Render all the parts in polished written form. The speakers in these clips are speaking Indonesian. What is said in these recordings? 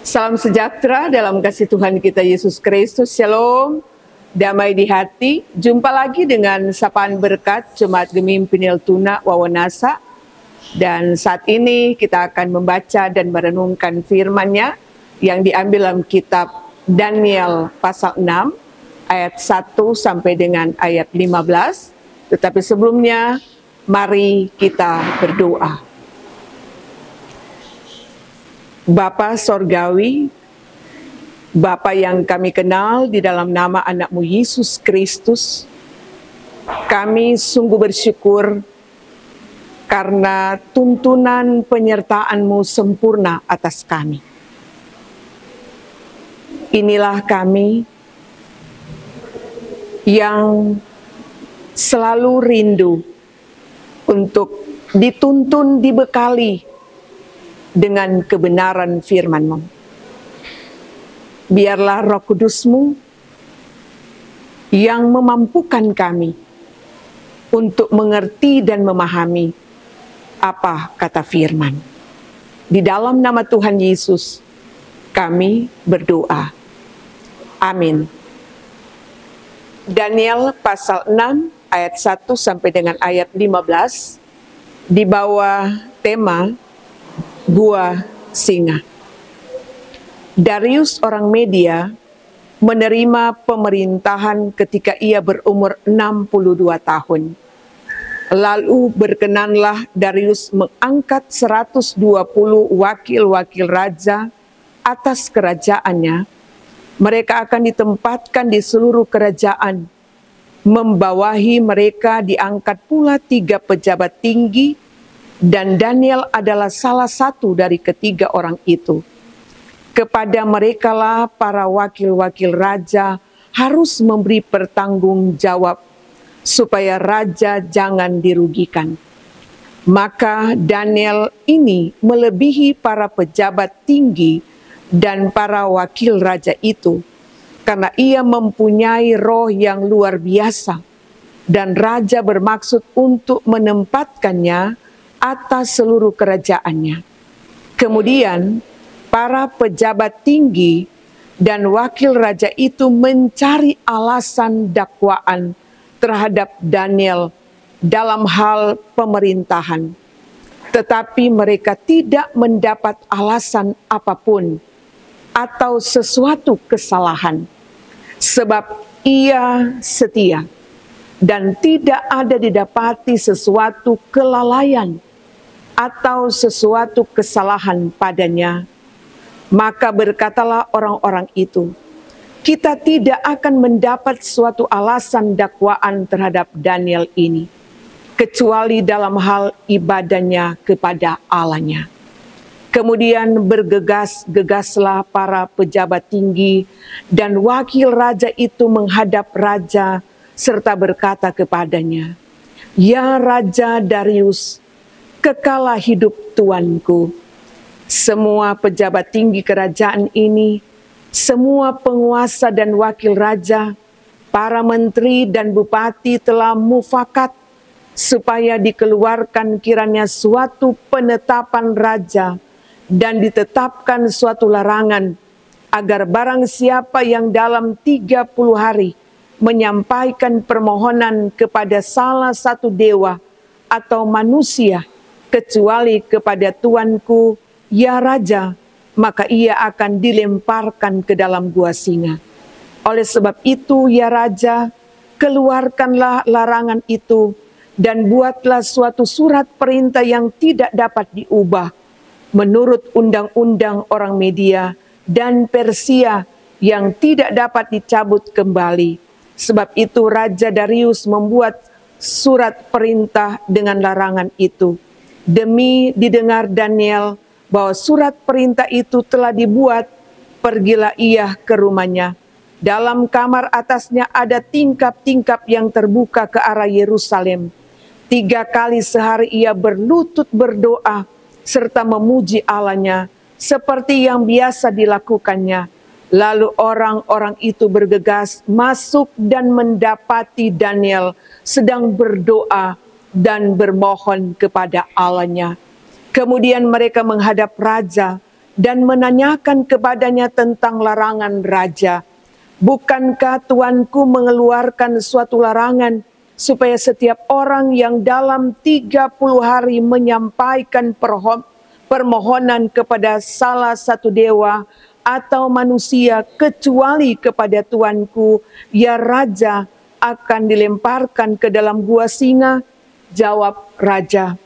Salam sejahtera dalam kasih Tuhan kita Yesus Kristus. Shalom, damai di hati. Jumpa lagi dengan sapaan berkat Jemaat Gemim Pinil Tuna Wawanasa. Dan saat ini kita akan membaca dan merenungkan firman-Nya yang diambil dalam kitab Daniel pasal 6 ayat 1 sampai dengan ayat 15. Tetapi sebelumnya mari kita berdoa. Bapa Sorgawi, Bapa yang kami kenal di dalam nama anak-Mu Yesus Kristus, kami sungguh bersyukur karena tuntunan penyertaan-Mu sempurna atas kami. Inilah kami yang selalu rindu untuk dituntun, dibekali dengan kebenaran firman-Mu. Biarlah Roh Kudus-Mu yang memampukan kami untuk mengerti dan memahami apa kata firman. Di dalam nama Tuhan Yesus kami berdoa. Amin. Daniel pasal 6 ayat 1 sampai dengan ayat 15 di bawah tema Gua Singa. Darius orang Media menerima pemerintahan ketika ia berumur 62 tahun. Lalu berkenanlah Darius mengangkat 120 wakil-wakil raja atas kerajaannya. Mereka akan ditempatkan di seluruh kerajaan. Membawahi mereka diangkat pula 3 pejabat tinggi, dan Daniel adalah salah satu dari ketiga orang itu. Kepada merekalah para wakil-wakil raja harus memberi pertanggungjawab supaya raja jangan dirugikan. Maka Daniel ini melebihi para pejabat tinggi dan para wakil raja itu, karena ia mempunyai roh yang luar biasa, dan raja bermaksud untuk menempatkannya atas seluruh kerajaannya. Kemudian para pejabat tinggi dan wakil raja itu mencari alasan dakwaan terhadap Daniel dalam hal pemerintahan. Tetapi mereka tidak mendapat alasan apapun atau sesuatu kesalahan, sebab ia setia dan tidak ada didapati sesuatu kelalaian atau sesuatu kesalahan padanya. Maka berkatalah orang-orang itu, kita tidak akan mendapat suatu alasan dakwaan terhadap Daniel ini, kecuali dalam hal ibadahnya kepada Allahnya. Kemudian bergegas-gegaslah para pejabat tinggi dan wakil raja itu menghadap raja serta berkata kepadanya, "Ya Raja Darius, kekalah hidup tuanku. Semua pejabat tinggi kerajaan ini, semua penguasa dan wakil raja, para menteri dan bupati telah mufakat supaya dikeluarkan kiranya suatu penetapan raja dan ditetapkan suatu larangan agar barang siapa yang dalam 30 hari menyampaikan permohonan kepada salah satu dewa atau manusia kecuali kepada tuanku, ya Raja, maka ia akan dilemparkan ke dalam gua singa. Oleh sebab itu, ya Raja, keluarkanlah larangan itu dan buatlah suatu surat perintah yang tidak dapat diubah menurut undang-undang orang Media dan Persia yang tidak dapat dicabut kembali. Sebab itu Raja Darius membuat surat perintah dengan larangan itu. Demi didengar Daniel bahwa surat perintah itu telah dibuat, pergilah ia ke rumahnya. Dalam kamar atasnya ada tingkap-tingkap yang terbuka ke arah Yerusalem. 3 kali sehari ia berlutut berdoa serta memuji Allahnya seperti yang biasa dilakukannya. Lalu orang-orang itu bergegas masuk dan mendapati Daniel sedang berdoa dan bermohon kepada Allahnya. Kemudian mereka menghadap raja dan menanyakan kepadanya tentang larangan raja. Bukankah tuanku mengeluarkan suatu larangan supaya setiap orang yang dalam 30 hari menyampaikan permohonan kepada salah satu dewa atau manusia kecuali kepada tuanku, ya raja, akan dilemparkan ke dalam gua singa? Jawab raja,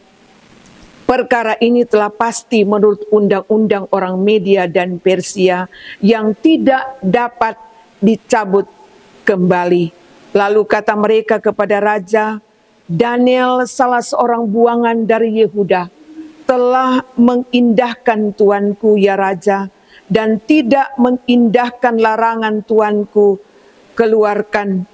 perkara ini telah pasti menurut undang-undang orang Media dan Persia yang tidak dapat dicabut kembali. Lalu kata mereka kepada raja, Daniel, salah seorang buangan dari Yehuda, telah mengindahkan tuanku, ya raja, dan tidak mengindahkan larangan tuanku keluarkan.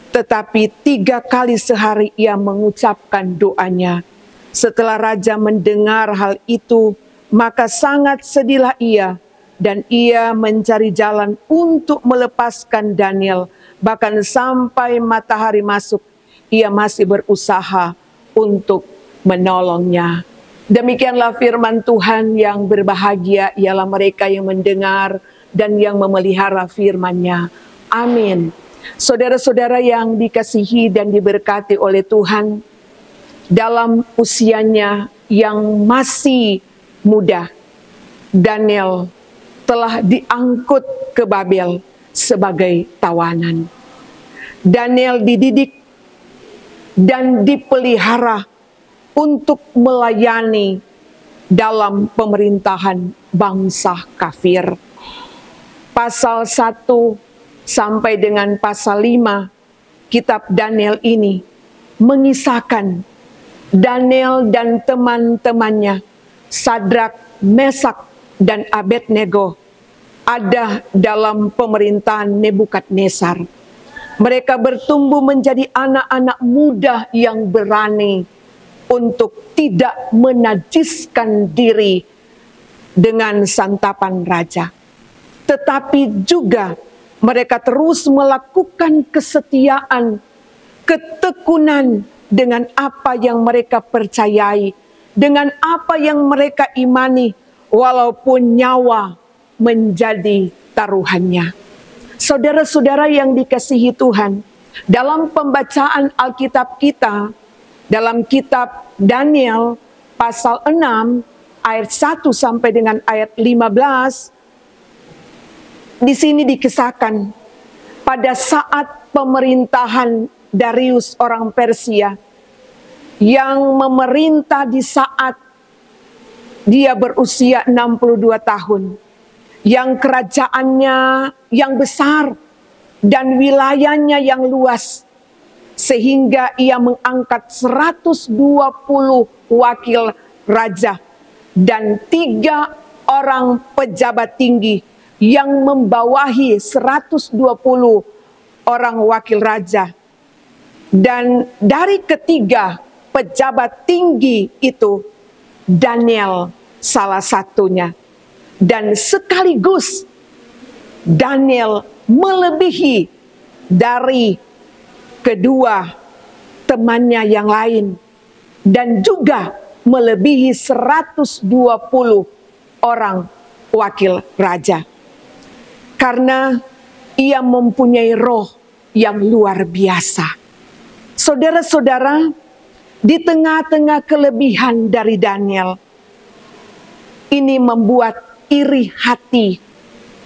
Tetapi 3 kali sehari ia mengucapkan doanya. Setelah raja mendengar hal itu, maka sangat sedihlah ia, dan ia mencari jalan untuk melepaskan Daniel. Bahkan sampai matahari masuk, ia masih berusaha untuk menolongnya. Demikianlah firman Tuhan. Yang berbahagia ialah mereka yang mendengar dan yang memelihara firman-Nya. Amin. Saudara-saudara yang dikasihi dan diberkati oleh Tuhan, dalam usianya yang masih muda, Daniel telah diangkut ke Babel sebagai tawanan. Daniel dididik dan dipelihara untuk melayani dalam pemerintahan bangsa kafir. Pasal 1 sampai dengan pasal 5 kitab Daniel ini mengisahkan Daniel dan teman-temannya, Sadrak, Mesak, dan Abednego, ada dalam pemerintahan Nebukadnezar. Mereka bertumbuh menjadi anak-anak muda yang berani untuk tidak menajiskan diri dengan santapan raja. Tetapi juga mereka terus melakukan kesetiaan, ketekunan dengan apa yang mereka percayai, dengan apa yang mereka imani, walaupun nyawa menjadi taruhannya. Saudara-saudara yang dikasihi Tuhan, dalam pembacaan Alkitab kita, dalam kitab Daniel pasal 6 ayat 1 sampai dengan ayat 15, di sini dikisahkan pada saat pemerintahan Darius orang Persia yang memerintah di saat dia berusia 62 tahun, yang kerajaannya yang besar dan wilayahnya yang luas, sehingga ia mengangkat 120 wakil raja dan 3 orang pejabat tinggi yang membawahi 120 orang wakil raja. Dan dari ketiga pejabat tinggi itu, Daniel salah satunya. Dan sekaligus Daniel melebihi dari kedua temannya yang lain, dan juga melebihi 120 orang wakil raja. Karena ia mempunyai roh yang luar biasa. Saudara-saudara, di tengah-tengah kelebihan dari Daniel, ini membuat iri hati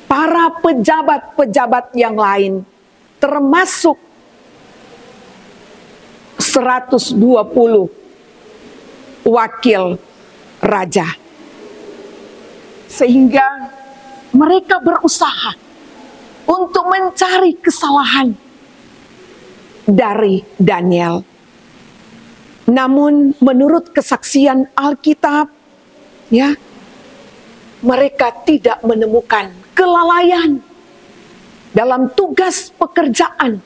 para pejabat-pejabat yang lain, termasuk 120 wakil raja. Sehingga mereka berusaha untuk mencari kesalahan dari Daniel. Namun menurut kesaksian Alkitab, ya, mereka tidak menemukan kelalaian dalam tugas pekerjaan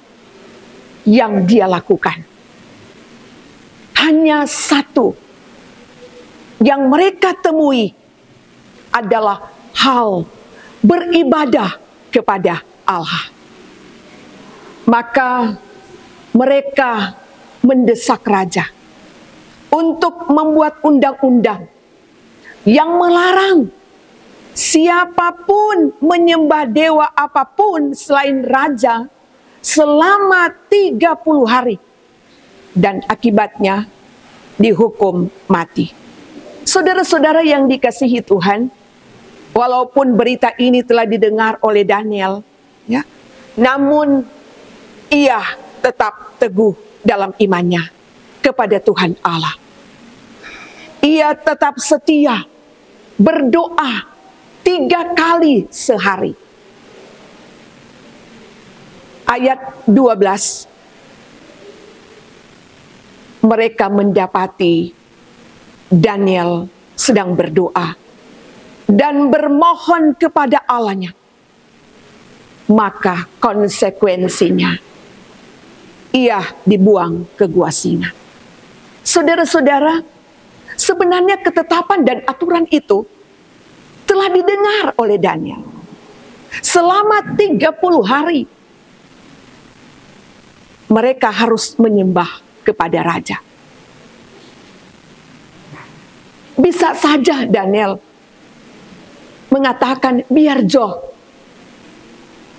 yang dia lakukan. Hanya satu yang mereka temui adalah hal beribadah kepada Allah. Maka mereka mendesak raja untuk membuat undang-undang yang melarang siapapun menyembah dewa apapun selain raja selama 30 hari. Dan akibatnya dihukum mati. Saudara-saudara yang dikasihi Tuhan, walaupun berita ini telah didengar oleh Daniel, ya, namun ia tetap teguh dalam imannya kepada Tuhan Allah. Ia tetap setia berdoa 3 kali sehari. Ayat 12. Mereka mendapati Daniel sedang berdoa dan bermohon kepada Allahnya. Maka konsekuensinya ia dibuang ke gua singa. Saudara-saudara, sebenarnya ketetapan dan aturan itu telah didengar oleh Daniel. Selama 30 hari mereka harus menyembah kepada raja. Bisa saja Daniel mengatakan, biar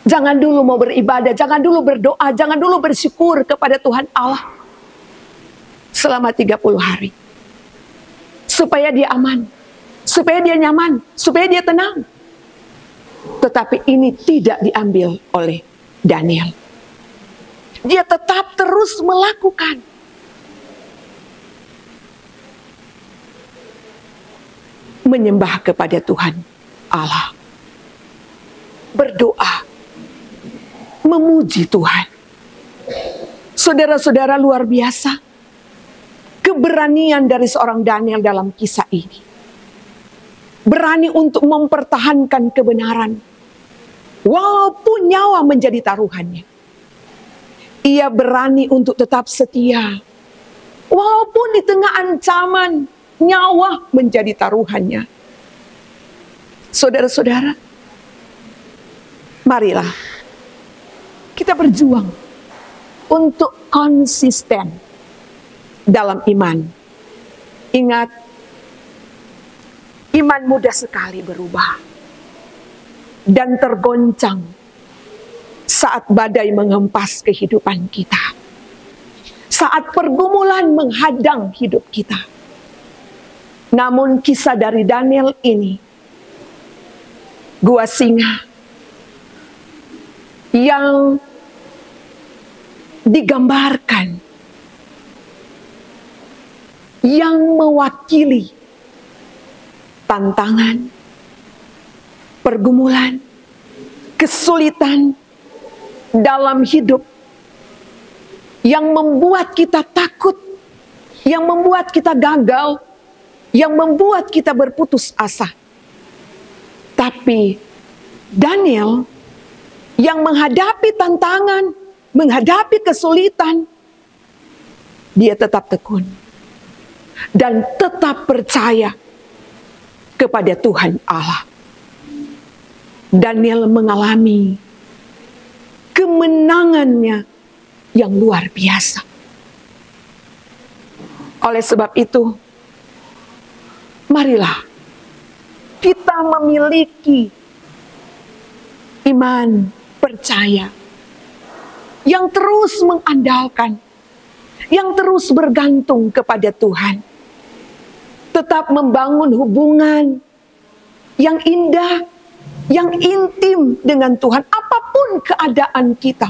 jangan dulu mau beribadah, jangan dulu berdoa, jangan dulu bersyukur kepada Tuhan Allah selama 30 hari. Supaya dia aman, supaya dia nyaman, supaya dia tenang. Tetapi ini tidak diambil oleh Daniel. Dia tetap terus melakukan. Menyembah kepada Tuhan Allah. Berdoa. Memuji Tuhan. Saudara-saudara, luar biasa keberanian dari seorang Daniel dalam kisah ini. Berani untuk mempertahankan kebenaran. Walaupun nyawa menjadi taruhannya. Ia berani untuk tetap setia. Walaupun di tengah ancaman, nyawa menjadi taruhannya. Saudara-saudara, marilah kita berjuang untuk konsisten dalam iman. Ingat, iman mudah sekali berubah dan tergoncang saat badai menghempas kehidupan kita. Saat pergumulan menghadang hidup kita. Namun kisah dari Daniel ini, gua singa yang digambarkan, yang mewakili tantangan, pergumulan, kesulitan dalam hidup yang membuat kita takut, yang membuat kita gagal, yang membuat kita berputus asa. Tapi Daniel yang menghadapi tantangan, menghadapi kesulitan, dia tetap tekun dan tetap percaya kepada Tuhan Allah. Daniel mengalami kemenangannya yang luar biasa. Oleh sebab itu, marilah kita memiliki iman percaya yang terus mengandalkan, yang terus bergantung kepada Tuhan. Tetap membangun hubungan yang indah, yang intim dengan Tuhan. Apapun keadaan kita,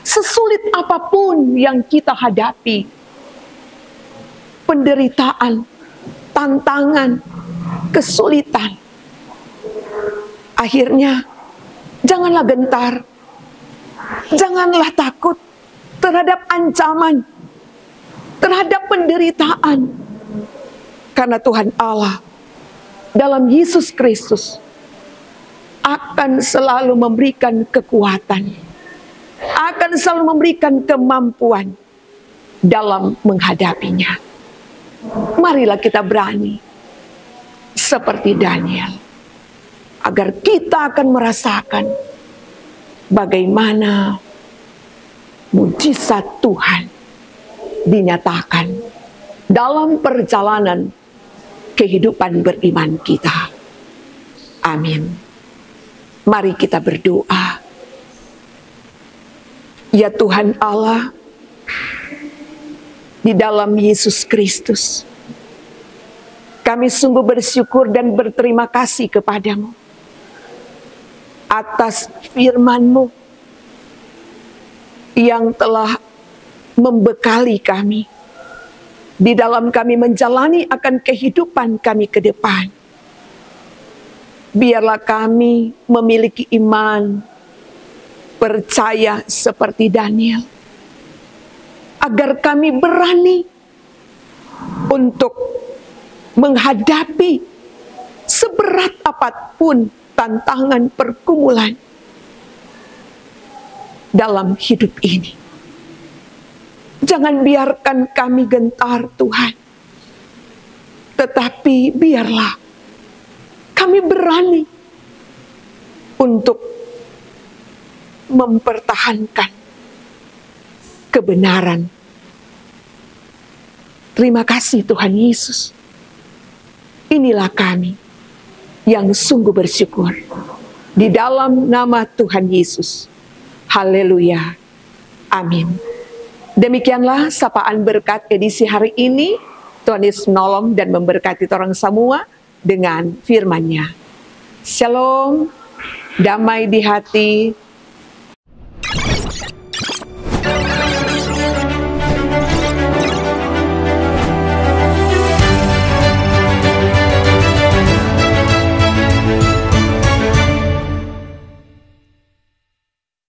sesulit apapun yang kita hadapi, penderitaan, tantangan, kesulitan, akhirnya janganlah gentar, janganlah takut terhadap ancaman, terhadap penderitaan, karena Tuhan Allah dalam Yesus Kristus akan selalu memberikan kekuatan, akan selalu memberikan kemampuan dalam menghadapinya. Marilah kita berani seperti Daniel, agar kita akan merasakan bagaimana mujizat Tuhan dinyatakan dalam perjalanan kehidupan beriman kita. Amin. Mari kita berdoa. Ya Tuhan Allah, di dalam Yesus Kristus, kami sungguh bersyukur dan berterima kasih kepadamu atas firman-Mu yang telah membekali kami di dalam kami menjalani akan kehidupan kami ke depan. Biarlah kami memiliki iman, percaya seperti Daniel, agar kami berani untuk menghadapi seberat apapun tantangan pergumulan dalam hidup ini. Jangan biarkan kami gentar, Tuhan, tetapi biarlah kami berani untuk mempertahankan kebenaran. Terima kasih Tuhan Yesus. Inilah kami yang sungguh bersyukur di dalam nama Tuhan Yesus. Haleluya. Amin. Demikianlah sapaan berkat edisi hari ini. Tuhan Yesus menolong dan memberkati orang semua dengan firman-Nya. Shalom, damai di hati,